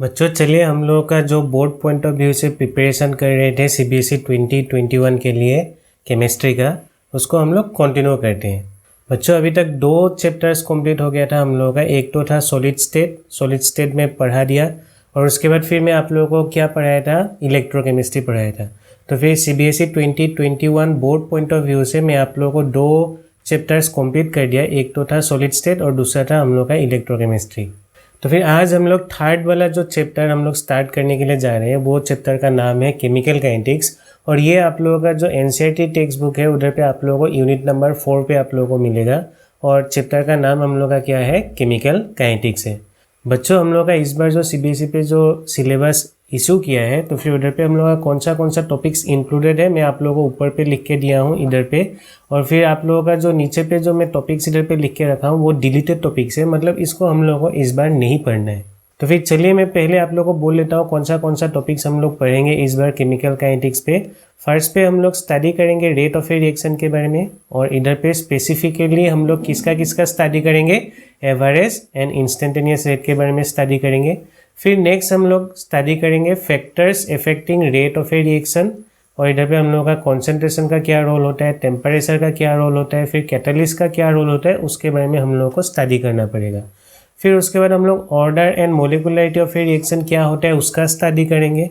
बच्चों चलिए हम लोगों का जो बोर्ड पॉइंट ऑफ व्यू से प्रिपरेशन कर रहे थे सीबीएसई 2021 के लिए केमिस्ट्री का, उसको हम लोग कंटिन्यू करते हैं। बच्चों अभी तक 2 चैप्टर्स कंप्लीट हो गया था हम लोगों का। एक तो था सॉलिड स्टेट में पढ़ा दिया, और उसके बाद फिर मैं आप लोगों को क्या पढ़ाया था, इलेक्ट्रोकेमिस्ट्री पढ़ाया था। तो फिर CBSE 2021 board point of view से मैं आप लोगों को 2 चैप्टर्स कंप्लीट कर दिया। एक तो था सॉलिड स्टेट और दूसरा था हम लोग का इलेक्ट्रोकेमिस्ट्री। तो फिर आज हम लोग थर्ड वाला जो चैप्टर हम लोग स्टार्ट करने के लिए जा रहे हैं, वो चैप्टर का नाम है केमिकल काइनेटिक्स। और ये आप लोगों का जो एनसीईआरटी टेक्स्ट बुक है उधर पे आप लोगों को यूनिट नंबर 4 पे आप लोगों को मिलेगा। और चैप्टर का नाम हम लोग का क्या है, केमिकल काइनेटिक्स है। बच्चों हम लोग का इस बार जो सीबीएसई पे जो सिलेबस इशू किया है, तो फिर उधर पे हम लोग का कौन सा टॉपिक्स इंक्लूडेड है मैं आप लोगों को ऊपर पे लिख के दिया हूँ इधर पे। और फिर आप लोगों का जो नीचे पे जो मैं टॉपिक्स इधर पे लिख के रखा हूँ वो डिलीटेड टॉपिक्स है, मतलब इसको हम लोगों को इस बार नहीं पढ़ना है। तो फिर चलिए मैं पहले आप लोगों को बोल लेता हूँ कौन सा टॉपिक्स हम लोग पढ़ेंगे इस बार केमिकल काइनेटिक्स पे। फर्स्ट पे हम लोग स्टडी करेंगे रेट ऑफ ए रिएक्शन के बारे में, और इधर पे स्पेसिफिकली हम लोग किसका स्टडी करेंगे, एवरेज एंड इंस्टेंटेनियस रेट के बारे में स्टडी करेंगे। फिर नेक्स्ट हम लोग स्टडी करेंगे factors affecting rate of A reaction, और इधर पे हम लोगों का कॉन्सेंट्रेशन का क्या रोल होता है, टेम्परेचर का क्या रोल होता है, फिर कैटलिस्ट का क्या रोल होता है, उसके बारे में हम लोगों को स्टडी करना पड़ेगा। फिर उसके बाद हम लोग order and molecularity of A reaction क्या होता है उसका स्टडी करेंगे।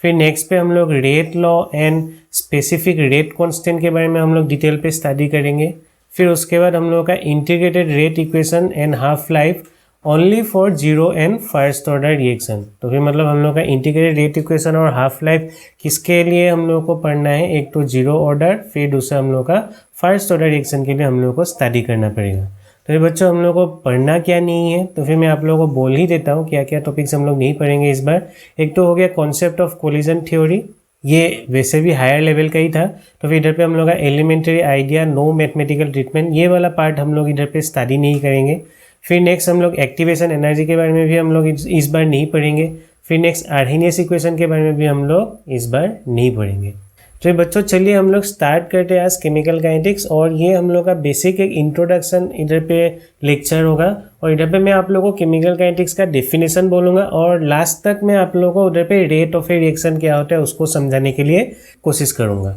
फिर नेक्स्ट पे हम लोग rate law and specific rate constant के बारे में हम लोग डिटेल पे स्टडी करेंगे। फिर उसके बाद हम लोग का integrated rate equation and half life only for 0 and first order reaction. तो फिर मतलब हम लोग का इंटीग्रेटेड रेट इक्वेशन और हाफ लाइफ किसके लिए हम लोग को पढ़ना है, एक तो 0 ऑर्डर, फिर दूसरा हम लोग का फर्स्ट ऑर्डर रिएक्शन के लिए हम लोग को स्टडी करना पड़ेगा। तो फिर बच्चों हम लोग को पढ़ना क्या नहीं है, तो फिर मैं आप लोगों को बोल ही देता हूँ क्या क्या टॉपिक्स हम लोग नहीं पढ़ेंगे इस बार। एक तो हो गया कॉन्सेप्ट ऑफ कोलिजन थ्योरी, ये वैसे भी हायर लेवल का ही था। तो फिर इधर पे हम लोग का elementary idea, no mathematical treatment, ये वाला पार्ट हम लोग इधर पे स्टडी नहीं करेंगे। फिर नेक्स्ट हम लोग एक्टिवेशन एनर्जी के बारे में भी हम लोग इस बार नहीं पढ़ेंगे। फिर नेक्स्ट आर्हेनियस इक्वेशन के बारे में भी हम लोग इस बार नहीं पढ़ेंगे। तो बच्चों चलिए हम लोग स्टार्ट करते हैं आज केमिकल काइनेटिक्स, और ये हम लोग का बेसिक एक इंट्रोडक्शन इधर पे लेक्चर होगा। और इधर पे मैं आप लोगों को केमिकल काइनेटिक्स का डेफिनेशन बोलूँगा, और लास्ट तक मैं आप लोगों को उधर पे रेट ऑफ ए रिएक्शन क्या होता है उसको समझाने के लिए कोशिश करूँगा।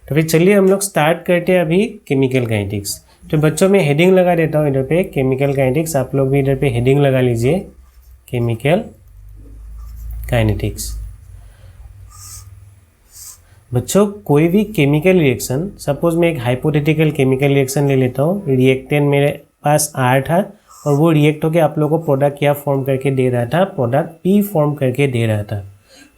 तो फिर चलिए हम लोग स्टार्ट करते हैं अभी केमिकल काइनेटिक्स। तो बच्चों मैं हेडिंग लगा देता हूँ इधर पे केमिकल काइनेटिक्स, आप लोग भी इधर पे हेडिंग लगा लीजिए केमिकल काइनेटिक्स। बच्चों कोई भी केमिकल रिएक्शन, सपोज मैं एक हाइपोथेटिकल केमिकल रिएक्शन ले लेता हूँ, रिएक्टेंट मेरे पास R था और वो रिएक्ट होकर आप लोगों को प्रोडक्ट क्या फॉर्म करके दे रहा था, प्रोडक्ट P फॉर्म करके दे रहा था।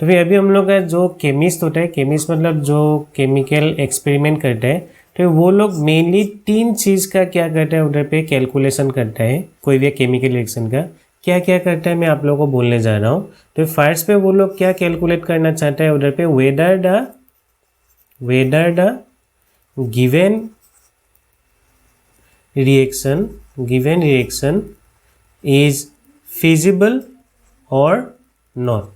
तो फिर अभी हम लोग का जो केमिस्ट होता है, केमिस्ट मतलब जो केमिकल एक्सपेरिमेंट करता है, तो वो लोग मेनली 3 चीज़ का क्या करता है उधर पे कैलकुलेशन करता है कोई भी केमिकल रिएक्शन का। क्या क्या करता है मैं आप लोगों को बोलने जा रहा हूँ। तो फर्स्ट पे वो लोग क्या कैलकुलेट करना चाहता है उधर पे, whether the given reaction is feasible or not,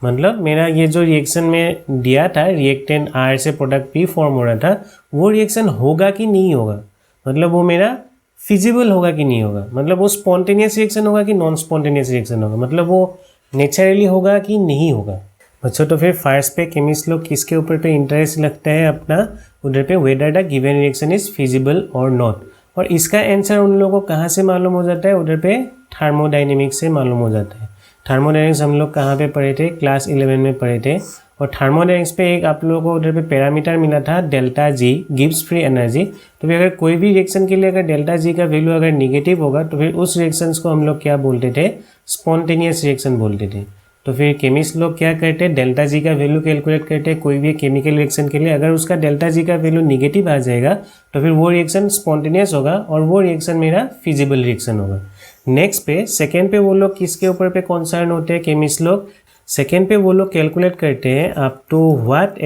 मतलब मेरा ये जो रिएक्शन में दिया था, रिएक्टेंट R से प्रोडक्ट P फॉर्म हो रहा था, वो रिएक्शन होगा कि नहीं होगा, मतलब वो मेरा फिजिबल होगा कि नहीं होगा, मतलब वो स्पॉन्टेनियस रिएक्शन होगा कि नॉन स्पॉन्टेनियस रिएक्शन होगा, मतलब वो नेचुरली होगा कि नहीं होगा। बच्चों तो फिर फर्स्ट पे केमिस्ट लोग किसके ऊपर पे इंटरेस्ट लगता है अपना, उधर पे weather the given reaction is feasible और नॉट। और इसका आंसर उन लोगों को कहाँ से मालूम हो जाता है, उधर पे थर्मोडाइनेमिक्स से मालूम हो जाता है। थर्मोडाइनेमिक्स हम लोग कहाँ पे पढ़े थे, क्लास 11 में पढ़े थे। और थर्मोडाइनेमिक्स पे एक आप लोगों को उधर पे पैरामीटर मिला था delta G, Gibbs free energy. तो फिर अगर कोई भी रिएक्शन के लिए अगर डेल्टा जी का वैल्यू अगर निगेटिव होगा तो फिर उस रिएक्शंस को हम लोग क्या बोलते थे, स्पॉन्टेनियस रिएक्शन बोलते थे। तो फिर केमिस्ट लोग क्या करते हैं, डेल्टा जी का वैल्यू कैलकुलेट करते हैं कोई भी केमिकल रिएक्शन के लिए। अगर उसका डेल्टा जी का वैल्यू निगेटिव आ जाएगा तो फिर वो रिएक्शन स्पॉन्टेनियस होगा और वो रिएक्शन मेरा फिजिबल रिएक्शन होगा। नेक्स्ट पे सेकेंड पे वो लोग किसके ऊपर पे कंसर्न होते हैं केमिस्ट लोग, सेकेंड पे वो लोग कैलकुलेट करते हैं up to what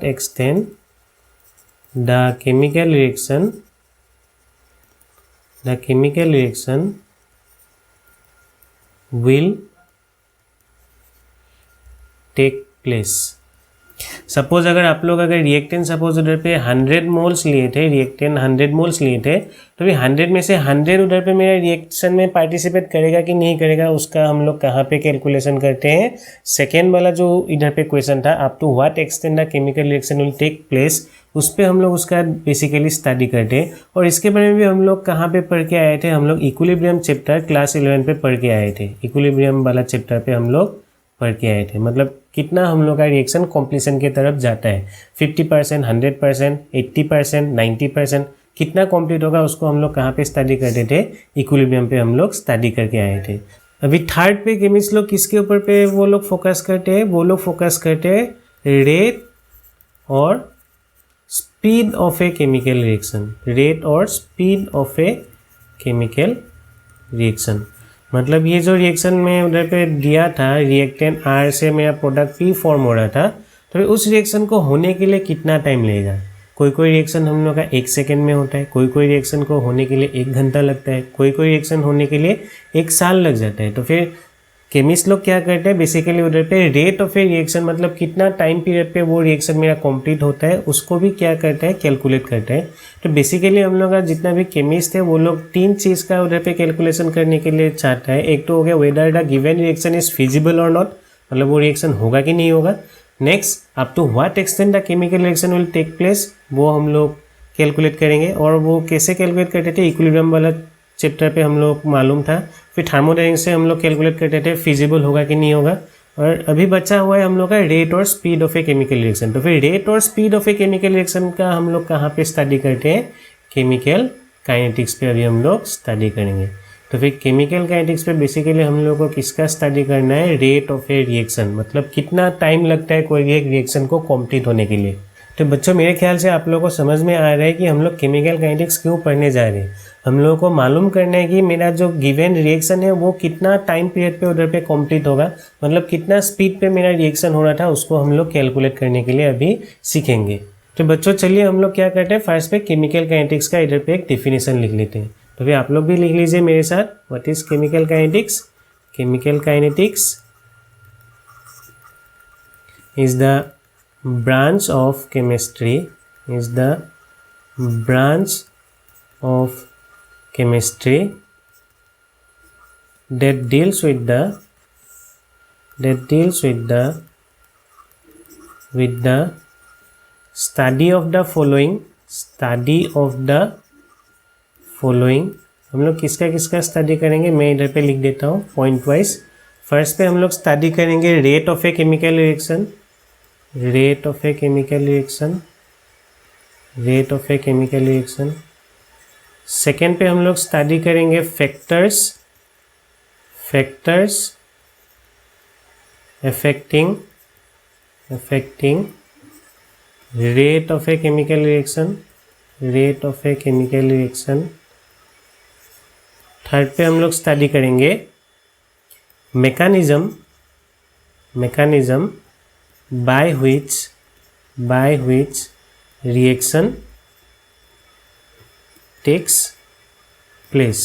extent the chemical reaction will take place। Suppose अगर आप लोग अगर रिएक्टेंट सपोज उधर पे 100 मोल्स लिए थे, रिएक्टेंट 100 मोल्स लिए थे, तो भी 100 में से 100 उधर पे मेरा रिएक्शन में पार्टिसिपेट करेगा कि नहीं करेगा, उसका हम लोग कहाँ पे कैलकुलेशन करते हैं। सेकेंड वाला जो इधर पे क्वेश्चन था, up to what extent the chemical reaction will take place, उस पर हम लोग उसका बेसिकली स्टडी करते हैं। और इसके बारे में भी हम लोग कहाँ पे पढ़ के आए थे, हम लोग इक्विलिब्रियम चैप्टर क्लास 11 पे पढ़ के आए थे। इक्विलिब्रियम वाला चैप्टर पे हम लोग पढ़ के आए थे, मतलब कितना हम लोग का रिएक्शन कॉम्प्लीशन की तरफ जाता है, 50%, 100%, 80%, 90%, कितना कंप्लीट होगा उसको हम लोग कहाँ पे स्टडी करते थे, इक्विलिब्रियम पे हम लोग स्टडी करके आए थे। अभी थर्ड पे केमिस्ट लोग किसके ऊपर पे वो लोग फोकस करते हैं, वो लोग फोकस करते हैं रेट और speed of a chemical reaction, rate और speed of a chemical reaction. मतलब ये जो रिएक्शन में उधर पे दिया था, रिएक्टेंट R से मेरा प्रोडक्ट P फॉर्म हो रहा था, तो उस रिएक्शन को होने के लिए कितना टाइम लगेगा। कोई रिएक्शन हम लोग का 1 सेकेंड में होता है, कोई रिएक्शन को होने के लिए 1 घंटा लगता है, कोई रिएक्शन होने के लिए 1 साल लग जाता है। तो फिर केमिस्ट लोग क्या करते हैं, बेसिकली उधर पे रेट ऑफ ए रिएक्शन, मतलब कितना टाइम पीरियड पे वो रिएक्शन मेरा कंप्लीट होता है, उसको भी क्या करता है, कैलकुलेट करता है। तो बेसिकली हम लोग का जितना भी केमिस्ट है वो लोग 3 चीज़ का उधर पे कैलकुलेशन करने के लिए चाहता है। एक तो हो गया whether the given reaction is feasible और नॉट, मतलब वो रिएक्शन होगा कि नहीं होगा। Next, up to what extent the chemical reaction will take place, वो हम लोग कैलकुलेट करेंगे। और वो कैसे कैलकुलेट करते थे, इक्विलिब्रियम वाला चैप्टर पे हम लोग मालूम था। फिर थर्मोडायनेमिक्स से हम लोग कैलकुलेट करते थे फिजिबल होगा कि नहीं होगा। और अभी बचा हुआ है हम लोग का रेट और speed of a chemical reaction. तो फिर रेट और speed of a chemical reaction का हम लोग कहाँ पे स्टडी करते हैं, केमिकल काइनेटिक्स पे अभी हम लोग स्टडी करेंगे। तो फिर केमिकल काइनेटिक्स पे बेसिकली हम लोग को किसका स्टडी करना है, रेट ऑफ ए रिएक्शन, मतलब कितना टाइम लगता है कोई एक रिएक्शन को कंप्लीट होने के लिए। तो बच्चों मेरे ख्याल से आप लोगों को समझ में आ रहा है कि हम लोग केमिकल काइनेटिक्स क्यों पढ़ने जा रहे हैं। हम लोगों को मालूम करना है कि मेरा जो गिवन रिएक्शन है वो कितना टाइम पीरियड पे उधर पे कंप्लीट होगा, मतलब कितना स्पीड पे मेरा रिएक्शन हो रहा था, उसको हम लोग कैलकुलेट करने के लिए अभी सीखेंगे। तो बच्चों चलिए हम लोग क्या करते हैं, फर्स्ट पे केमिकल काइनेटिक्स का इधर पे एक डेफिनेशन लिख लेते हैं। तो फिर आप लोग भी लिख लीजिए मेरे साथ, what is chemical kinetics. Chemical kinetics is the branch of chemistry, is the branch of chemistry that deals with the study of the following, हम लोग किसका किसका स्टडी करेंगे, मैं इधर पे लिख देता हूँ पॉइंट वाइज। फर्स्ट पे हम लोग स्टडी करेंगे rate of a chemical reaction, rate of a chemical reaction, rate of a chemical reaction. Second पे हम लोग स्टडी करेंगे factors affecting rate of a chemical reaction, rate of a chemical reaction. Third पे हम लोग study करेंगे mechanism by which reaction takes place।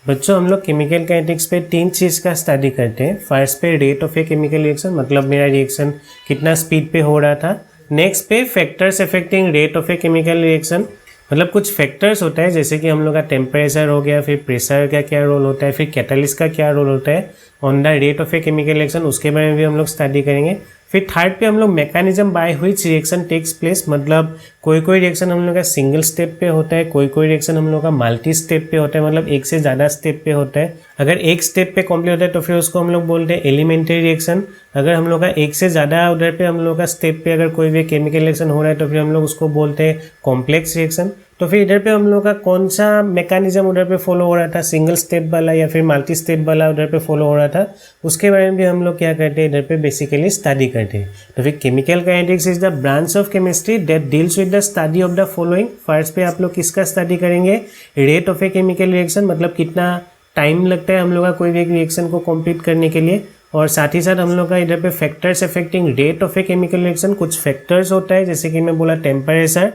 बच्चों हम लोग केमिकल काइनेटिक्स पे 3 चीज़ का स्टडी करते हैं। फर्स्ट पे rate of a chemical reaction, मतलब मेरा रिएक्शन कितना स्पीड पे हो रहा था। नेक्स्ट पे factors affecting rate of a chemical reaction, मतलब कुछ फैक्टर्स होता है जैसे कि हम लोग का टेम्परेचर हो गया, फिर प्रेशर का क्या रोल होता है, फिर कैटालिस्ट का क्या रोल होता है on the rate of a chemical reaction, उसके बारे में भी हम लोग स्टडी करेंगे। फिर थर्ड पे हम लोग mechanism by which reaction takes place, मतलब कोई रिएक्शन हम लोग का सिंगल स्टेप पे होता है, कोई रिएक्शन हम लोग का मल्टी स्टेप पे होता है, मतलब एक से ज़्यादा स्टेप पे होता है। अगर एक स्टेप पे कंप्लीट होता है तो फिर उसको हम लोग बोलते हैं एलिमेंट्री रिएक्शन। अगर हम लोग का एक से ज़्यादा उधर पे हम लोग का स्टेप पे अगर कोई भी केमिकल रिएक्शन हो रहा है तो फिर हम लोग उसको बोलते हैं कॉम्प्लेक्स रिएक्शन। तो फिर इधर पे हम लोग का कौन सा मैकेनिज्म उधर पे फॉलो हो रहा था, सिंगल स्टेप वाला या फिर मल्टी स्टेप वाला उधर पे फॉलो हो रहा था, उसके बारे में भी हम लोग क्या करते हैं, इधर पे बेसिकली स्टडी करते हैं। तो फिर chemical kinetics is the branch of chemistry that deals with the study of the following. First पे आप लोग किसका स्टडी करेंगे, rate of a chemical reaction, मतलब कितना टाइम लगता है हम लोग का कोई भी रिएक्शन को कंप्लीट करने के लिए। और साथ ही साथ हम लोग का इधर पे factors affecting rate of a chemical reaction, कुछ फैक्टर्स होता है जैसे कि मैं बोला टेम्परेचर,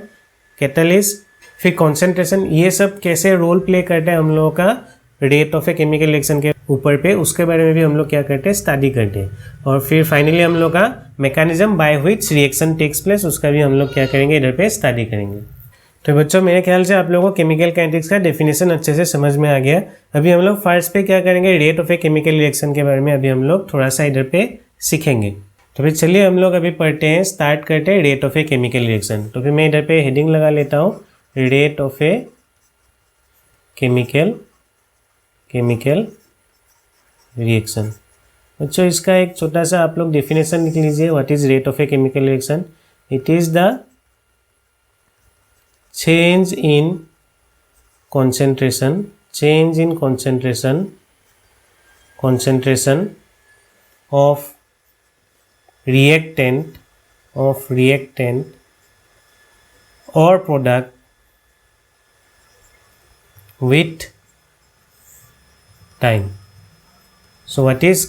कैटालिस्ट, फिर कॉन्सेंट्रेशन, ये सब कैसे रोल प्ले करता है हम लोगों का rate of a chemical reaction के ऊपर पे, उसके बारे में भी हम लोग क्या करते हैं, स्टडी करते हैं। और फिर फाइनली हम लोग का mechanism by which reaction takes place, उसका भी हम लोग क्या करेंगे, इधर पे स्टडी करेंगे। तो बच्चों मेरे ख्याल से आप लोगों को केमिकल काइनेटिक्स का डेफिनेशन अच्छे से समझ में आ गया। अभी हम लोग फर्स्ट पे क्या करेंगे, rate of a chemical reaction के बारे में अभी हम लोग थोड़ा सा इधर पे सीखेंगे। तो फिर चलिए हम लोग अभी पढ़ते हैं, स्टार्ट करते हैं rate of a chemical reaction. तो फिर मैं इधर पे हेडिंग लगा लेता हूँ, rate of a chemical reaction. बच्चों इसका एक छोटा सा आप लोग डेफिनेशन लिख लीजिए, what is rate of a chemical reaction. It is the change in concentration of reactant or product with time. So what is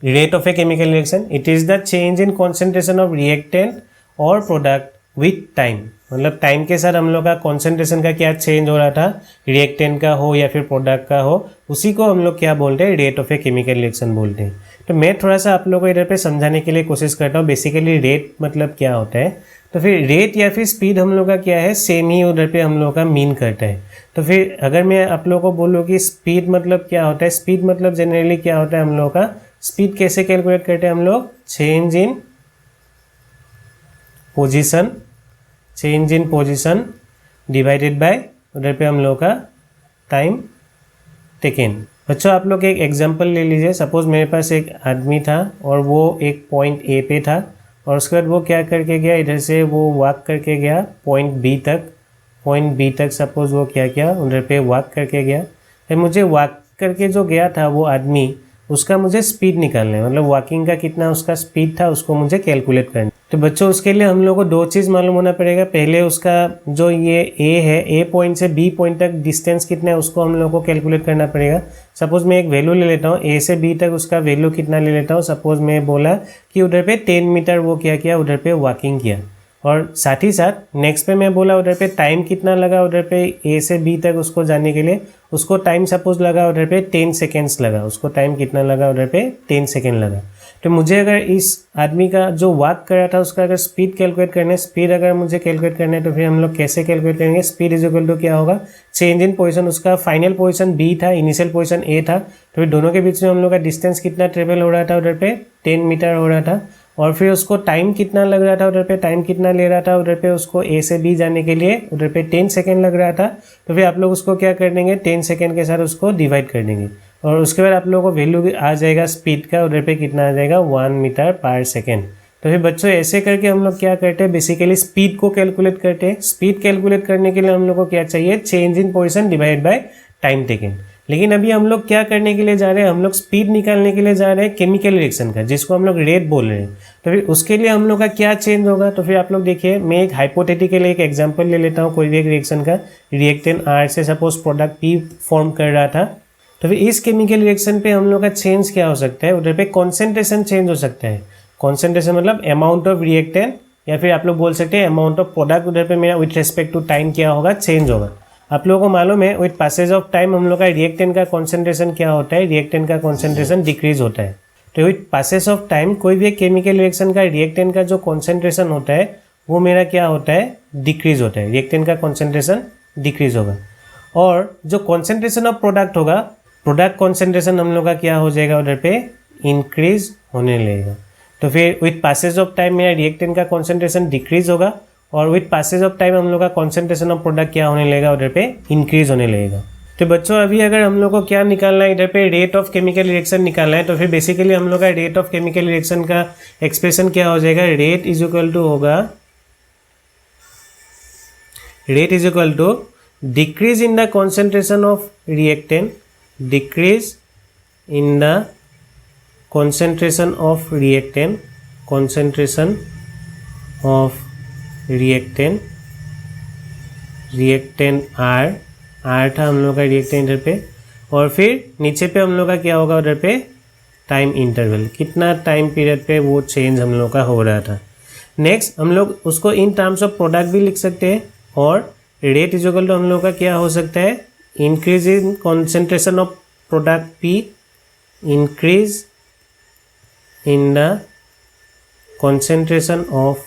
rate of a chemical reaction? It is the change in concentration of reactant or product with time. मतलब time के साथ हम लोग का concentration का क्या change हो रहा था, रिएक्टेंट का हो या फिर प्रोडक्ट का हो, उसी को हम लोग क्या बोलते हैं, rate of a chemical reaction बोलते हैं। तो मैं थोड़ा सा आप लोगों को इधर पे समझाने के लिए कोशिश करता हूँ। बेसिकली रेट मतलब क्या होता है, तो फिर रेट या फिर स्पीड हम लोग का क्या है, सेम ही उधर पे हम लोग का मीन करता है। तो फिर अगर मैं आप लोगों को बोलूँ कि स्पीड मतलब क्या होता है, स्पीड मतलब जनरली क्या होता है हम लोग का, स्पीड कैसे कैलकुलेट करते हैं हम लोग, change in position divided by उधर पे हम लोग का टाइम टेकन। बच्चों आप लोग एक एग्जांपल ले लीजिए। सपोज मेरे पास एक आदमी था और वो एक पॉइंट ए पे था और उसके बाद वो क्या करके गया, इधर से वो वॉक करके गया पॉइंट बी तक सपोज वो क्या किया, उधर पे वॉक करके गया। फिर मुझे वॉक करके जो गया था वो आदमी, उसका मुझे स्पीड निकालना है, मतलब वॉकिंग का कितना उसका स्पीड था उसको मुझे कैलकुलेट करना। तो बच्चों उसके लिए हम लोग को दो चीज़ मालूम होना पड़ेगा। पहले उसका जो ये ए है, ए पॉइंट से बी पॉइंट तक डिस्टेंस कितना है उसको हम लोग को कैलकुलेट करना पड़ेगा। सपोज मैं एक वैल्यू ले लेता हूँ, ए से बी तक उसका वैल्यू कितना ले लेता हूँ। सपोज मैं बोला कि उधर पे 10 मीटर वो क्या किया, उधर पे वॉकिंग किया। और साथ ही साथ नेक्स्ट पे मैं बोला उधर पे टाइम कितना लगा, उधर पे ए से बी तक उसको जाने के लिए उसको टाइम सपोज लगा उधर पे 10 सेकेंड्स लगा, उसको टाइम कितना लगा, उधर पे 10 सेकेंड लगा। तो मुझे अगर इस आदमी का जो वॉक कर रहा था उसका अगर स्पीड कैलकुलेट करना है, स्पीड अगर मुझे कैलकुलेट करना है, तो फिर हम लोग कैसे कैलकुलेट करेंगे, स्पीड इज इक्वल टू क्या होगा, चेंज इन पोजीशन। उसका फाइनल पोजीशन बी था, इनिशियल पोजीशन ए था, तो फिर दोनों के बीच में हम लोग का डिस्टेंस कितना ट्रेवल हो रहा था, उधर पे 10 मीटर हो रहा था। और फिर उसको टाइम कितना लग रहा था, उधर पे टाइम कितना ले रहा था, उधर पे उसको ए से बी जाने के लिए उधर पे 10 सेकेंड लग रहा था। तो फिर आप लोग उसको क्या कर देंगे, 10 सेकेंड के साथ उसको डिवाइड कर देंगे और उसके बाद आप लोगों को वैल्यू आ जाएगा स्पीड का, उधर पे कितना आ जाएगा, 1 मीटर पर सेकेंड। तो फिर बच्चों ऐसे करके हम लोग क्या करते हैं, बेसिकली स्पीड को कैलकुलेट करते हैं। स्पीड कैलकुलेट करने के लिए हम लोग को क्या चाहिए, change in position divide by time taken. लेकिन अभी हम लोग क्या करने के लिए जा रहे हैं, हम लोग स्पीड निकालने के लिए जा रहे हैं केमिकल रिएक्शन का, जिसको हम लोग रेट बोल रहे हैं। तो फिर उसके लिए हम लोग का क्या चेंज होगा, तो फिर आप लोग देखिए, मैं एक हाइपोथेटिकल एक एग्जांपल ले लेता हूँ कोई भी एक रिएक्शन का। रिएक्टेंट आर से सपोज प्रोडक्ट पी फॉर्म कर रहा था। तो फिर इस केमिकल रिएक्शन पे हम लोग का चेंज क्या हो सकता है, उधर पे कॉन्सेंट्रेशन चेंज हो सकता है। कॉन्सेंट्रेशन मतलब अमाउंट ऑफ रिएक्टेंट, या फिर आप लोग बोल सकते हैं अमाउंट ऑफ प्रोडक्ट, उधर पे मेरा विथ रेस्पेक्ट टू टाइम क्या होगा, चेंज होगा। आप लोगों को मालूम है विथ पैसेज ऑफ टाइम हम लोग का रिएक्टेंट का कॉन्सेंट्रेशन क्या होता है, रिएक्टेंट का कॉन्सेंट्रेशन डिक्रीज होता है। तो विथ पैसेज ऑफ टाइम कोई भी केमिकल रिएक्शन का रिएक्टेंट का जो कॉन्सेंट्रेशन होता है वो मेरा क्या होता है, डिक्रीज होता है। रिएक्टेंट का कॉन्सेंट्रेशन डिक्रीज होगा। और जो कॉन्सेंट्रेशन ऑफ प्रोडक्ट होगा, प्रोडक्ट कॉन्सेंट्रेशन हम लोग का क्या हो जाएगा, उधर पे इंक्रीज होने लगेगा। तो फिर विथ पैसेज ऑफ टाइम मेरा रिएक्टेंट का कॉन्सेंट्रेशन डिक्रीज होगा और विथ पैसेज ऑफ टाइम हम लोग का कॉन्सेंट्रेशन ऑफ प्रोडक्ट क्या होने लगेगा, उधर पे इंक्रीज होने लगेगा। तो बच्चों अभी अगर हम लोग को क्या निकालना है, इधर पे रेट ऑफ केमिकल रिएक्शन निकालना है, तो फिर बेसिकली हम लोग का रेट ऑफ केमिकल रिएक्शन का एक्सप्रेशन क्या हो जाएगा, रेट इज इक्वल टू होगा, rate is equal to decrease in the concentration of reactant, decrease in the concentration of reactant, concentration of reactant, reactant R था हम लोग का रिएक्टेंट इधर पे, और फिर नीचे पे हम लोग का क्या होगा, उधर पे टाइम इंटरवल, कितना टाइम पीरियड पे वो चेंज हम लोग का हो रहा था। नेक्स्ट हम लोग उसको इन टर्म्स ऑफ प्रोडक्ट भी लिख सकते हैं, और रेट इज इक्वल टू हम लोग का क्या हो सकता है, increase in concentration of product P increase in the concentration of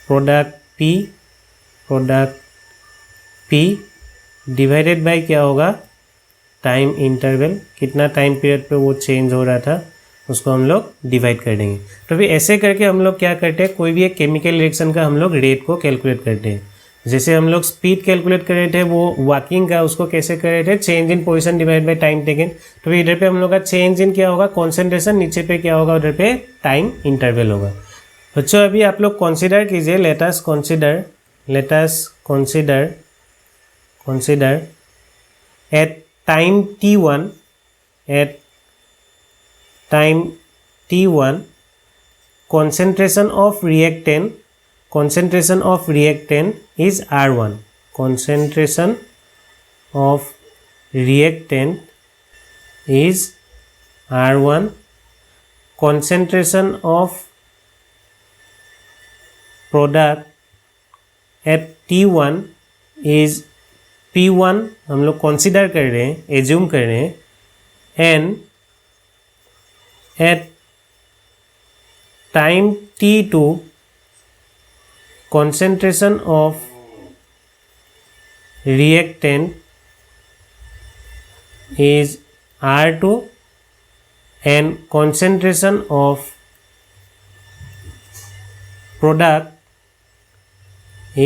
product P divided by क्या होगा, टाइम इंटरवल, कितना टाइम पीरियड पे वो चेंज हो रहा था उसको हम लोग डिवाइड कर देंगे। तो फिर ऐसे करके हम लोग क्या करते हैं, कोई भी एक केमिकल रिएक्शन का हम लोग रेट को कैलकुलेट करते हैं। जैसे हम लोग स्पीड कैलकुलेट कर रहे थे वो वॉकिंग का, उसको कैसे कर रहे थे, change in position divide by time taken. तो फिर इधर पे हम लोग का चेंज इन क्या होगा, कॉन्सेंट्रेशन, नीचे पे क्या होगा, उधर पे टाइम इंटरवल होगा। बच्चों अभी आप लोग कंसीडर कीजिए, let us consider at time t1 concentration of reactant is R1. Concentration of reactant is R1. Concentration of product at T1 is P1, हम लोग कंसीडर कर रहे हैं, एज्यूम कर रहे हैं, and at time T2 concentration of reactant is R2 and concentration of product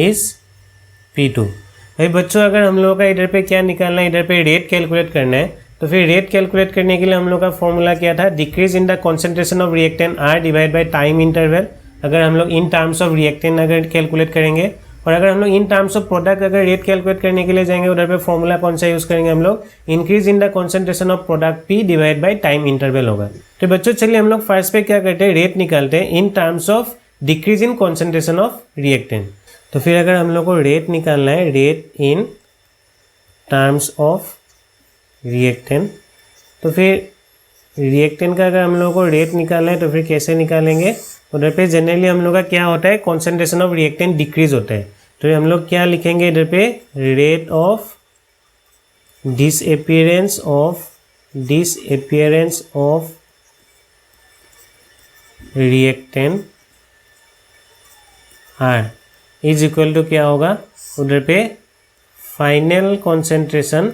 is P2। भाई बच्चों अगर हम लोगों का इधर पे क्या निकालना है, इधर पे रेट कैलकुलेट करना है, तो फिर रेट कैलकुलेट करने के लिए हम लोग का फॉर्मूला क्या था, decrease in the concentration of reactant R divide by time interval. अगर हम लोग इन टर्म्स ऑफ रिएक्टेंट अगर कैलकुलेट करेंगे, और अगर हम लोग इन टर्म्स ऑफ प्रोडक्ट अगर रेट कैलकुलेट करने के लिए जाएंगे, उधर पे फॉर्मूला कौन सा यूज़ करेंगे हम लोग, increase in the concentration of product P divide by time interval होगा। तो बच्चों चलिए हम लोग फर्स्ट पे क्या करते हैं, रेट निकालते हैं इन terms of decrease in concentration of reactant. तो फिर अगर हम लोग को रेट निकालना है, rate in terms of reactant, तो फिर रिएक्टेंट का अगर हम लोगों को रेट निकालना है तो फिर कैसे निकालेंगे, उधर पे जनरली हम लोग का क्या होता है, कॉन्सेंट्रेशन ऑफ रिएक्टेंट डिक्रीज होता है। तो हम लोग क्या लिखेंगे इधर पे, rate of disappearance of reactant R is equal to क्या होगा, उधर पे फाइनल कॉन्सेंट्रेशन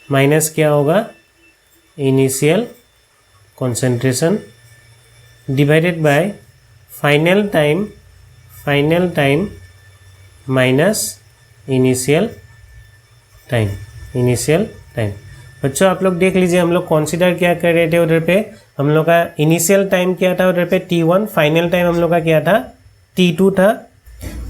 माइनस क्या होगा, initial concentration divided by final time minus initial time. बच्चों आप लोग देख लीजिए, हम लोग कंसीडर क्या कर रहे थे, उधर पे हम लोग का इनिशियल टाइम क्या था, उधर पे T1, फाइनल टाइम हम लोग का क्या था, T2 था,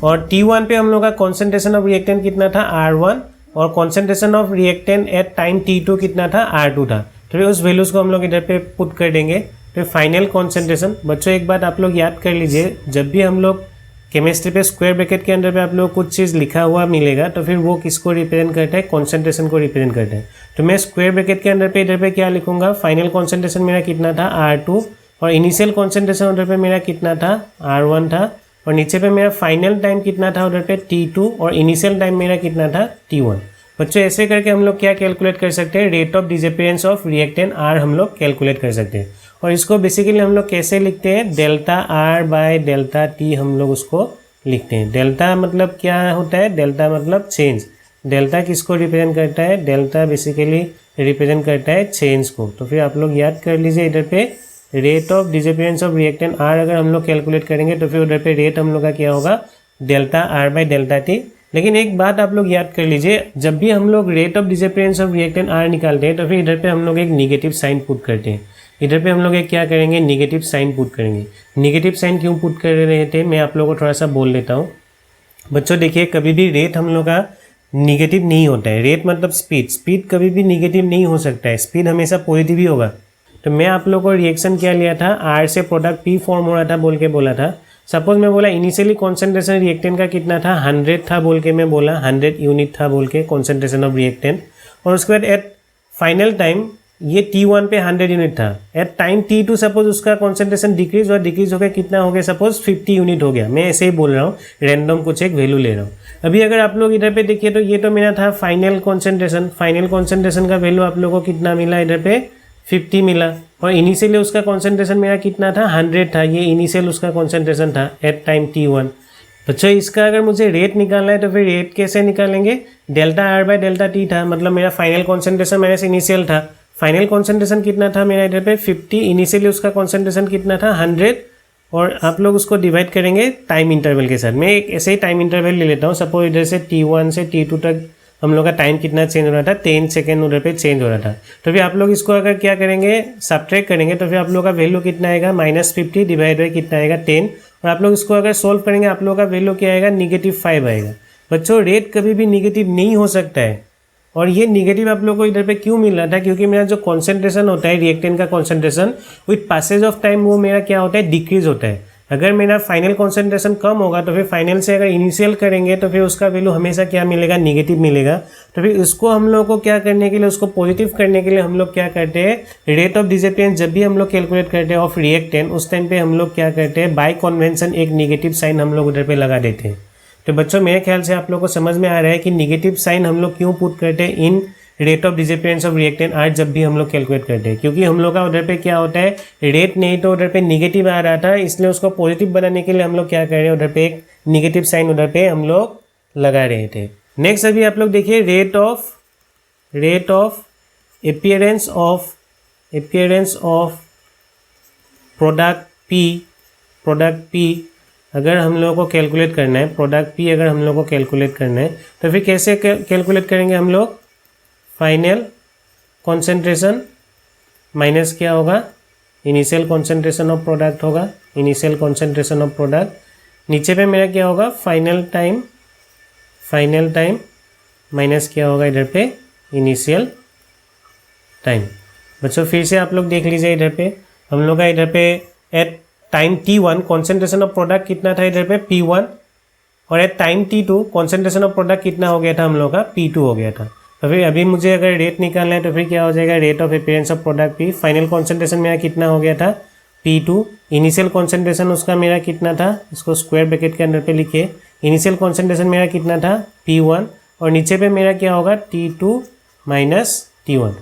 और T1 पे हम लोग का कॉन्सेंट्रेशन ऑफ रिएक्टेंट कितना था, R1, और concentration of reactant eight time T2 कितना था, R2 था। तो उस वैल्यूज़ को हम लोग इधर पे पुट कर देंगे। तो फाइनल कॉन्सेंट्रेशन, बच्चों एक बात आप लोग याद कर लीजिए, जब भी हम लोग केमिस्ट्री पे स्क्वायर ब्रैकेट के अंदर पे आप लोग कुछ चीज़ लिखा हुआ मिलेगा, तो फिर वो किसको रिप्रेजेंट करता है, कॉन्सेंट्रेशन को रिप्रेजेंट करता है। तो मैं स्क्वायर ब्रैकेट के अंदर पे इधर पे क्या लिखूंगा, फाइनल कॉन्सेंट्रेशन मेरा कितना था, R2, और इनिशियल कॉन्सेंट्रेशन उधर पे मेरा कितना था, R1 था, और नीचे पे मेरा फाइनल टाइम कितना था उधर पे T2, और इनिशियल टाइम मेरा कितना था, T1। बच्चों ऐसे करके हम लोग क्या कैलकुलेट कर सकते हैं, rate of disappearance of reactant R हम लोग कैलकुलेट कर सकते हैं। और इसको बेसिकली हम लोग कैसे लिखते हैं, delta R by delta T हम लोग उसको लिखते हैं। डेल्टा मतलब क्या होता है, डेल्टा मतलब चेंज। डेल्टा किसको रिप्रेजेंट करता है, डेल्टा बेसिकली रिप्रेजेंट करता है चेंज को। तो फिर आप लोग याद कर लीजिए, इधर पे rate of disappearance of reactant R अगर हम लोग कैलकुलेट करेंगे तो फिर उधर पे रेट हम लोग का क्या होगा, delta R by delta T. लेकिन एक बात आप लोग याद कर लीजिए, जब भी हम लोग rate of disappearance of reactant R निकालते हैं तो फिर इधर पे हम लोग एक निगेटिव साइन पुट करते हैं। इधर पे हम लोग एक क्या करेंगे, निगेटिव साइन पुट करेंगे। निगेटिव साइन क्यों पुट कर रहे थे, मैं आप लोगों को थोड़ा सा बोल देता हूँ। बच्चों देखिए, कभी भी रेट हम लोग का निगेटिव नहीं होता है। रेट मतलब स्पीड कभी भी निगेटिव नहीं हो सकता है, स्पीड हमेशा पॉजिटिव ही होगा। तो मैं आप लोगों को रिएक्शन क्या लिया था, आर से प्रोडक्ट पी फॉर्म हो रहा था बोल के बोला था। सपोज मैं बोला इनिशियली कॉन्सेंट्रेशन रिएक्टेंट का कितना था, 100 था बोल के मैं बोला, 100 यूनिट था बोल के कॉन्सेंट्रेशन ऑफ रिएक्टेंट। और उसके बाद एट फाइनल टाइम ये T1 पे 100 यूनिट था। एट टाइम T2 सपोज उसका कॉन्सेंट्रेशन डिक्रीज होकर कितना हो गया, सपोज 50 यूनिट हो गया। मैं ऐसे ही बोल रहा हूँ, रैंडम कुछ एक वैल्यू ले रहा हूँ। अभी अगर आप लोग इधर पे देखिए तो ये तो मेरा था फाइनल कॉन्सेंट्रेशन का वैल्यू आप लोगों को कितना मिला, इधर पे 50 मिला, और इनिशियली उसका कॉन्सेंट्रेशन मेरा कितना था, 100 था। ये इनिशियल उसका कॉन्सेंट्रेशन था एट टाइम t1। बच्चों इसका अगर मुझे रेट निकालना है तो फिर रेट कैसे निकालेंगे, delta R by delta T था, मतलब मेरा फाइनल कॉन्सेंट्रेशन माइनस इनिशियल था। फाइनल कॉन्सेंट्रेशन कितना था मेरा इधर पे 50, इनिशियली उसका कॉन्सेंट्रेशन कितना था 100, और आप लोग उसको डिवाइड करेंगे टाइम इंटरवल के साथ। मैं एक ऐसे ही टाइम इंटरवल ले लेता हूँ। सपोज इधर से t1 से t2 तक हम लोग का टाइम कितना चेंज हो रहा था, 10 सेकेंड उधर पे चेंज हो रहा था। तो फिर आप लोग इसको अगर क्या करेंगे, सब्ट्रैक्ट करेंगे, तो फिर आप लोग का वैल्यू कितना आएगा, -50 डिवाइड बाई कितना आएगा 10, और आप लोग इसको अगर सोल्व करेंगे आप लोग का वैल्यू क्या आएगा, -5 आएगा। बच्चों रेट कभी भी निगेटिव नहीं हो सकता है, और ये निगेटिव आप लोग को इधर पे क्यों मिल रहा था, क्योंकि मेरा जो कॉन्सेंट्रेशन होता है रिएक्टेंट का concentration with passage of time वो मेरा क्या होता है, डिक्रीज होता है। अगर मेरा फाइनल कॉन्सेंट्रेशन कम होगा तो फिर फाइनल से अगर इनिशियल करेंगे तो फिर उसका वैल्यू हमेशा क्या मिलेगा, निगेटिव मिलेगा। तो फिर उसको हम लोग को क्या करने के लिए, उसको पॉजिटिव करने के लिए हम लोग क्या करते हैं, रेट ऑफ डिसअपियरेंस जब भी हम लोग कैलकुलेट करते हैं ऑफ रिएक्टेंट, उस टाइम पे हम लोग क्या करते हैं, बाय कन्वेंशन एक निगेटिव साइन हम लोग उधर पे लगा देते हैं। तो बच्चों मेरे ख्याल से आप लोग को समझ में आ रहा है कि निगेटिव साइन हम लोग क्यों पुट करते हैं in rate of disappearance of reactant R जब भी हम लोग कैलकुलेट करते हैं, क्योंकि हम लोग का उधर पे क्या होता है, रेट नहीं तो उधर पे निगेटिव आ रहा था, इसलिए उसको पॉजिटिव बनाने के लिए हम लोग क्या कर रहे हैं, उधर पे एक निगेटिव साइन उधर पे हम लोग लगा रहे थे। नेक्स्ट अभी आप लोग देखिए rate of appearance of product P अगर हम लोगों को कैलकुलेट करना है, प्रोडक्ट पी अगर हम लोग को कैलकुलेट करना है तो फिर कैसे कैलकुलेट करेंगे हम लोग, फाइनल कॉन्सेंट्रेशन माइनस क्या होगा, इनिशियल कॉन्सेंट्रेशन ऑफ प्रोडक्ट होगा, इनिशियल कॉन्सेंट्रेशन ऑफ प्रोडक्ट, नीचे पे मेरा क्या होगा, फाइनल टाइम माइनस क्या होगा इधर पे, इनिशियल टाइम। बच्चों फिर से आप लोग देख लीजिए, इधर पे हम लोग का इधर पे at time t1 concentration of product कितना था इधर पे p1, और at time t2 concentration of product कितना हो गया था हम लोग का, p2 हो गया था। तो फिर अभी मुझे अगर रेट निकालना है तो फिर क्या हो जाएगा, rate of appearance of product P, final concentration मेरा कितना हो गया था p2, इनिशियल कॉन्सेंट्रेशन उसका मेरा कितना था, इसको स्क्वायर ब्रैकेट के अंदर पे लिखिए, इनिशियल कॉन्सेंट्रेशन मेरा कितना था p1, और नीचे पे मेरा क्या होगा t2 माइनस t1।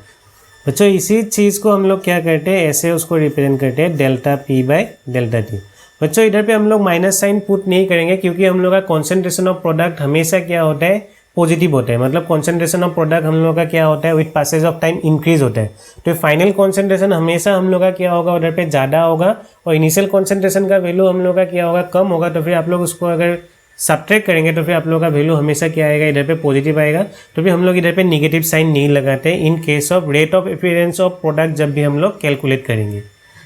बच्चों इसी चीज़ को हम लोग क्या करते हैं, ऐसे उसको रिप्रेजेंट करते हैं delta P by delta T. बच्चों इधर पे हम लोग माइनस साइन पुट नहीं करेंगे, क्योंकि हम लोग का कॉन्सेंट्रेशन ऑफ प्रोडक्ट हमेशा क्या होता है, पॉजिटिव होता है, मतलब कॉन्सेंट्रेशन ऑफ प्रोडक्ट हम लोग का क्या होता है, with passage of time increase होता है। तो फाइनल कॉन्सेंट्रेशन हमेशा हम लोग का क्या होगा, उधर पे ज़्यादा होगा, और इनिशियल कॉन्सेंट्रेशन का वैल्यू हम लोग का क्या होगा, कम होगा। तो फिर आप लोग उसको अगर सब्ट्रैक्ट करेंगे तो फिर आप लोग का वैल्यू हमेशा क्या आएगा, इधर पे पॉजिटिव आएगा। तो फिर हम लोग इधर पे निगेटिव साइन नहीं लगाते in case of rate of appearance of product जब भी हम लोग कैलकुलेट करेंगे।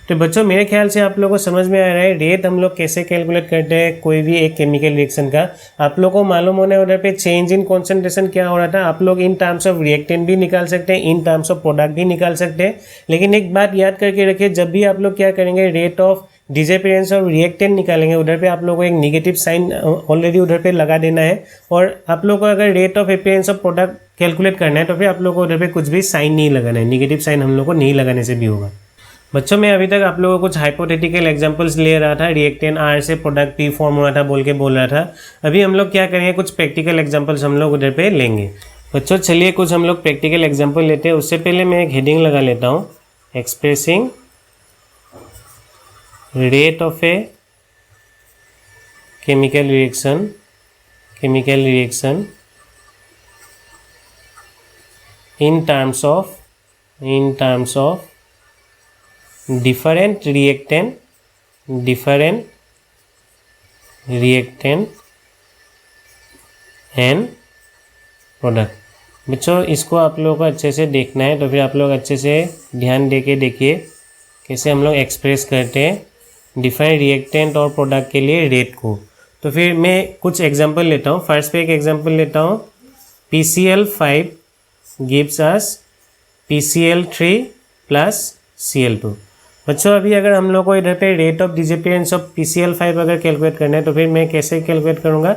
तो बच्चों मेरे ख्याल से आप लोगों को समझ में आ रहा है रेट हम लोग कैसे कैलकुलेट करते हैं कोई भी एक केमिकल रिएक्शन का। आप लोग को मालूम होना है उधर पे चेंज इन कॉन्सेंट्रेशन क्या हो रहा था। आप लोग इन टर्म्स ऑफ रिएक्टेंट भी निकाल सकते हैं, इन टर्म्स ऑफ प्रोडक्ट भी निकाल सकते हैं। लेकिन एक बात याद करके रखिए, जब भी आप लोग क्या करेंगे, रेट ऑफ डिसअपीयरेंस और रिएक्टेंट निकालेंगे, उधर पे आप लोगों को एक नेगेटिव साइन ऑलरेडी उधर पे लगा देना है। और आप लोग को अगर rate of appearance of product calculate करना है तो फिर आप लोग को उधर पे कुछ भी साइन नहीं लगाना है, नेगेटिव साइन हम लोग को नहीं लगाने से भी होगा। बच्चों मैं अभी तक आप लोगों को कुछ हाइपोथेटिकल एग्जांपल्स ले रहा था, रिएक्टेंट आर से प्रोडक्ट पी फॉर्म हो रहा था बोल रहा था। अभी हम लोग क्या करेंगे, कुछ प्रैक्टिकल एग्जांपल्स हम लोग उधर पे लेंगे। बच्चों चलिए कुछ हम लोग प्रैक्टिकल एग्जांपल लेते हैं। उससे पहले मैं एक हेडिंग लगा लेता हूँ, expressing rate of a chemical reaction in terms of different reactant and product। बच्चों इसको आप लोगों को अच्छे से देखना है, तो फिर आप लोग अच्छे से ध्यान दे के देखिए कैसे हम लोग एक्सप्रेस करते हैं डिफरेंट रिएक्टेंट और प्रोडक्ट के लिए रेट को। तो फिर मैं कुछ एग्जांपल लेता हूँ। फर्स्ट पे एक एग्जांपल लेता हूँ, PCl5 gives us PCl3 plus Cl2। बच्चों अभी अगर हम लोग को इधर पे rate of disappearance of PCl5 अगर कैलकुलेट करना है तो फिर मैं कैसे कैलकुलेट करूँगा,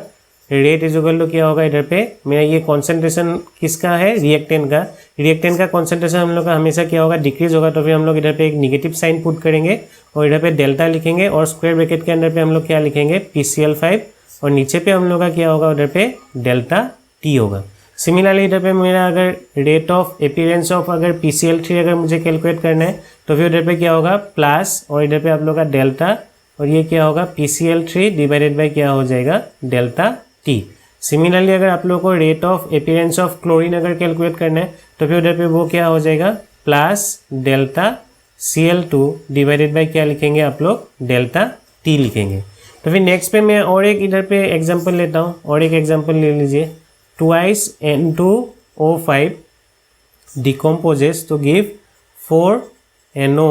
रेट इज इक्वल टू क्या होगा, इधर पे मेरा ये कॉन्सेंट्रेशन किसका है, रिएक्टेंट का कॉन्सेंट्रेशन हम लोग का हमेशा क्या होगा, डिक्रीज होगा। तो फिर हम लोग इधर पे एक निगेटिव साइन पुट करेंगे और इधर पे डेल्टा लिखेंगे और स्क्वायर ब्रैकेट के अंदर पे हम लोग क्या लिखेंगे, PCl5 और नीचे पे हम लोग का क्या होगा, उधर पे डेल्टा टी होगा। सिमिलरली इधर पे मेरा अगर रेट ऑफ अपीयरेंस ऑफ अगर PCl3 अगर मुझे कैलकुलेट करना है तो फिर उधर पे क्या होगा प्लस, और इधर पे आप लोग का डेल्टा, और ये क्या होगा PCl3 डिवाइडेड बाय क्या हो जाएगा डेल्टा टी। सिमिलरली अगर आप लोग को rate of appearance of chlorine अगर कैलकुलेट करना है तो फिर उधर पे वो क्या हो जाएगा plus delta Cl2 divided by क्या लिखेंगे आप लोग डेल्टा टी लिखेंगे। तो फिर नेक्स्ट पे मैं और एक इधर पे एग्जांपल लेता हूँ, और एक एग्जांपल ले लीजिए। Twice N2O5 decomposes to give 4NO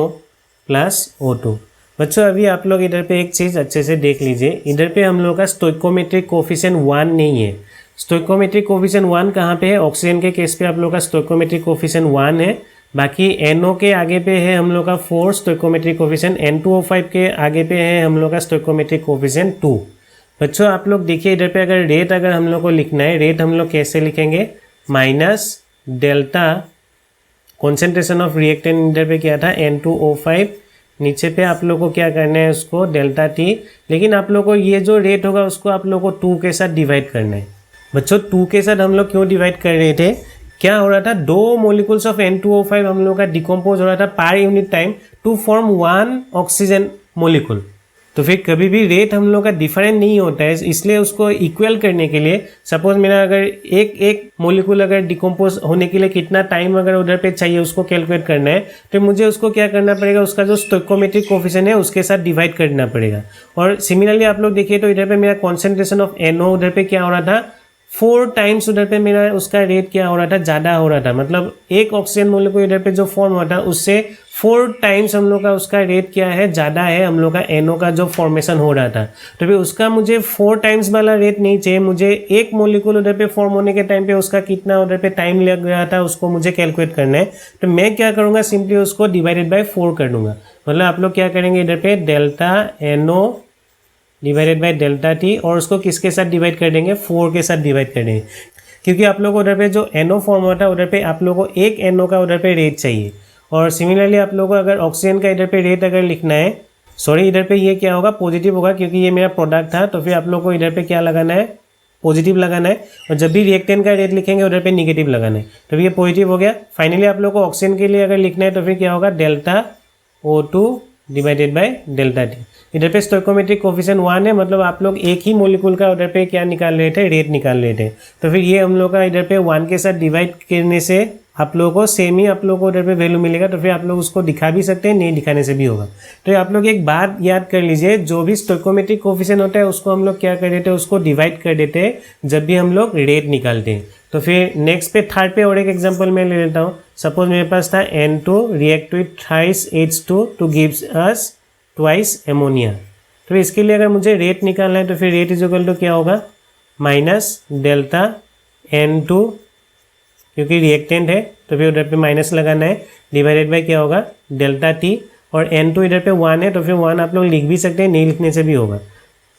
plus O2। बच्चों अभी आप लोग इधर पे एक चीज़ अच्छे से देख लीजिए, इधर पे हम लोग का स्टोइकोमेट्रिक कोफिशिएंट 1 नहीं है। स्टोइकोमेट्रिक कोफिशिएंट 1 कहाँ पे है, ऑक्सीजन के केस पे आप लोग का स्टोइकोमेट्रिक कोफिशिएंट 1 है, बाकी NO के आगे पे है हम लोग का 4 स्टोइकोमेट्रिक कोफिशिएंट, N2O5 के आगे पे है हम लोग का स्टोइकोमेट्रिक कोफिशिएंट 2। बच्चों आप लोग देखिए इधर पे अगर रेट अगर हम लोग को लिखना है, रेट हम लोग कैसे लिखेंगे, minus delta concentration of reactant इधर पे क्या था N2O5, नीचे पे आप लोग को क्या करना है उसको डेल्टा टी, लेकिन आप लोग को ये जो रेट होगा उसको आप लोग को 2 के साथ डिवाइड करना है। बच्चों 2 के साथ हम लोग क्यों डिवाइड कर रहे थे, क्या हो रहा था 2 मोलिकुल्स ऑफ N2O5 हम लोग का डिकम्पोज हो रहा था पर unit time to form 1 oxygen molecule. तो फिर कभी भी रेट हम लोग का डिफरेंट नहीं होता है, इसलिए उसको इक्वल करने के लिए सपोज मेरा अगर एक मोलिकुल अगर डिकम्पोज होने के लिए कितना टाइम अगर उधर पे चाहिए उसको कैलकुलेट करना है, तो मुझे उसको क्या करना पड़ेगा, उसका जो स्टोइकोमेट्रिक कोफिशिएंट है उसके साथ डिवाइड करना पड़ेगा। और सिमिलरली आप लोग देखिए तो इधर पे मेरा कॉन्सेंट्रेशन ऑफ NO उधर पे क्या हो रहा था 4 टाइम्स, उधर पे मेरा उसका रेट क्या हो रहा था ज़्यादा हो रहा था, मतलब एक ऑक्सीजन मोलिकुल इधर पे जो फॉर्म हुआ था उससे 4 टाइम्स हम लोग का उसका रेट क्या है ज़्यादा है हम लोग का NO का जो फॉर्मेशन हो रहा था। तो फिर उसका मुझे 4 टाइम्स वाला रेट नहीं चाहिए, मुझे एक मोलिकुल उधर पे फॉर्म होने के टाइम पे उसका कितना उधर पे टाइम लग रहा था उसको मुझे कैलकुलेट करना है। तो मैं क्या करूँगा, सिंपली उसको डिवाइडेड बाय 4 कर दूँगा। मतलब आप लोग क्या करेंगे इधर पे delta NO divided by delta T, और उसको किसके साथ डिवाइड कर देंगे 4 के साथ डिवाइड कर देंगे, क्योंकि आप लोग को उधर पे जो NO फॉर्म होता है उधर पे आप लोग को एक NO का उधर पे रेट चाहिए। और सिमिलरली आप लोग को अगर ऑक्सीजन का इधर पे रेट अगर लिखना है, सॉरी इधर पे ये क्या होगा पॉजिटिव होगा क्योंकि ये मेरा प्रोडक्ट था, तो फिर आप लोग को इधर पे क्या लगाना है पॉजिटिव लगाना है, और जब भी रिएक्टेंट का रेट लिखेंगे उधर पे निगेटिव लगाना है। तो ये पॉजिटिव हो गया। फाइनली आप लोग को ऑक्सीजन के लिए अगर लिखना है तो फिर क्या होगा delta O2 divided by delta T. इधर पे स्टोइकोमेट्रिक कोफिशिएंट 1 है, मतलब आप लोग एक ही मोलिकुल का उधर पे क्या निकाल रहे थे रेट निकाल रहे थे। तो फिर ये हम लोग का इधर पे 1 के साथ डिवाइड करने से आप लोगों को सेम ही आप लोगों को उधर पे वैल्यू मिलेगा। तो फिर आप लोग उसको दिखा भी सकते हैं, नहीं दिखाने से भी होगा। तो आप लोग एक बात याद कर लीजिए, जो भी स्टोइकोमेट्रिक कोफिशिएंट होता है उसको हम लोग क्या कर देते हैं, उसको डिवाइड कर देते हैं जब भी हम लोग रेट निकालते हैं। तो फिर नेक्स्ट पे थर्ड पे और एक एग्जांपल मैं ले लेता हूँ। सपोज मेरे पास था N2 react with thrice H2 two gives us twice ammonia. तो इसके लिए अगर मुझे रेट निकालना है तो फिर रेट इज इक्वल टू क्या होगा माइनस डेल्टा N2, क्योंकि रिएक्टेंट है तो फिर उधर पे माइनस लगाना है, डिवाइडेड बाय क्या होगा डेल्टा टी, और N2 इधर पे 1 है तो फिर 1 आप लोग लिख भी सकते हैं, नहीं लिखने से भी होगा।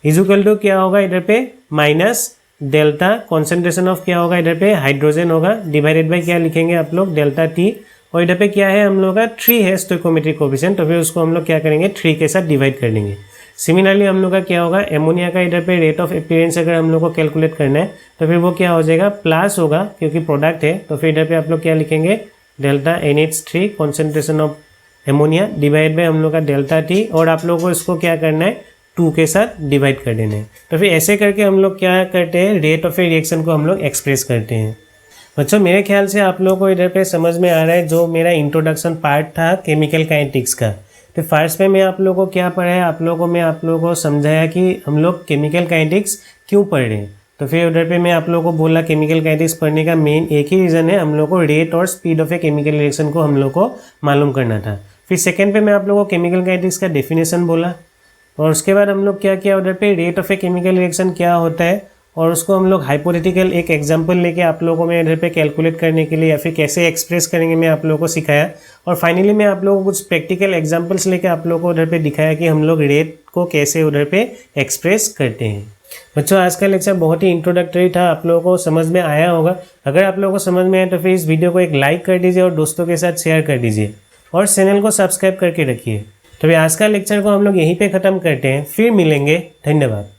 इज इक्वल टू क्या होगा इधर पे माइनस डेल्टा कॉन्सेंट्रेशन ऑफ क्या होगा इधर पे हाइड्रोजन होगा, डिवाइडेड बाय क्या लिखेंगे आप लोग डेल्टा टी, और इधर पे क्या है हम लोग का 3 है स्टोइकोमेट्रिक कोफिशिएंट, तो फिर उसको हम लोग क्या करेंगे 3 के साथ डिवाइड कर देंगे। सिमिलरली हम लोग का क्या होगा एमोनिया का इधर पे रेट ऑफ अपीयरेंस अगर हम लोग को कैलकुलेट करना है तो फिर वो क्या हो जाएगा प्लस होगा क्योंकि प्रोडक्ट है, तो फिर इधर पे आप लोग क्या लिखेंगे delta NH3 concentration of ammonia divide by हम लोग का डेल्टा टी, और आप लोग को इसको क्या करना है 2 के साथ डिवाइड कर देना है। तो फिर ऐसे करके हम लोग क्या करते हैं रेट ऑफ ए रिएक्शन को हम लोग एक्सप्रेस करते हैं। बच्चों मेरे ख्याल से आप लोगों को इधर पे समझ में आ रहा है जो मेरा इंट्रोडक्शन पार्ट था केमिकल काइनेटिक्स का। तो फर्स्ट में मैं आप लोगों को क्या पढ़ाया, आप लोगों को समझाया कि हम लोग केमिकल काइनेटिक्स क्यों पढ़ रहे हैं। तो फिर उधर पे मैं आप लोगों को बोला केमिकल काइनेटिक्स पढ़ने का मेन एक ही रीज़न है, हम लोग को रेट और speed of a chemical reaction को हम लोग को मालूम करना था। फिर सेकेंड पे मैं आप लोगों को केमिकल काइनेटिक्स का डेफिनेशन बोला, और उसके बाद हम लोग क्या किया उधर पे rate of a chemical reaction क्या होता है, और उसको हम लोग हाइपोथेटिकल एक एग्जांपल लेके आप लोगों को मैं इधर पे कैलकुलेट करने के लिए या फिर कैसे एक्सप्रेस करेंगे मैं आप लोगों को सिखाया, और फाइनली मैं आप लोगों को कुछ प्रैक्टिकल एग्जांपल्स लेके आप लोगों को उधर पे दिखाया कि हम लोग रेट को कैसे उधर पे एक्सप्रेस करते हैं। बच्चों आज का लेक्चर बहुत ही इंट्रोडक्टरी था, आप लोगों को समझ में आया होगा। अगर आप लोगों को समझ में आया तो फिर इस वीडियो को एक लाइक कर दीजिए और दोस्तों के साथ शेयर कर दीजिए, और चैनल को सब्सक्राइब करके रखिए। तो फिर आज का लेक्चर को हम लोग यहीं पे ख़त्म करते हैं, फिर मिलेंगे, धन्यवाद।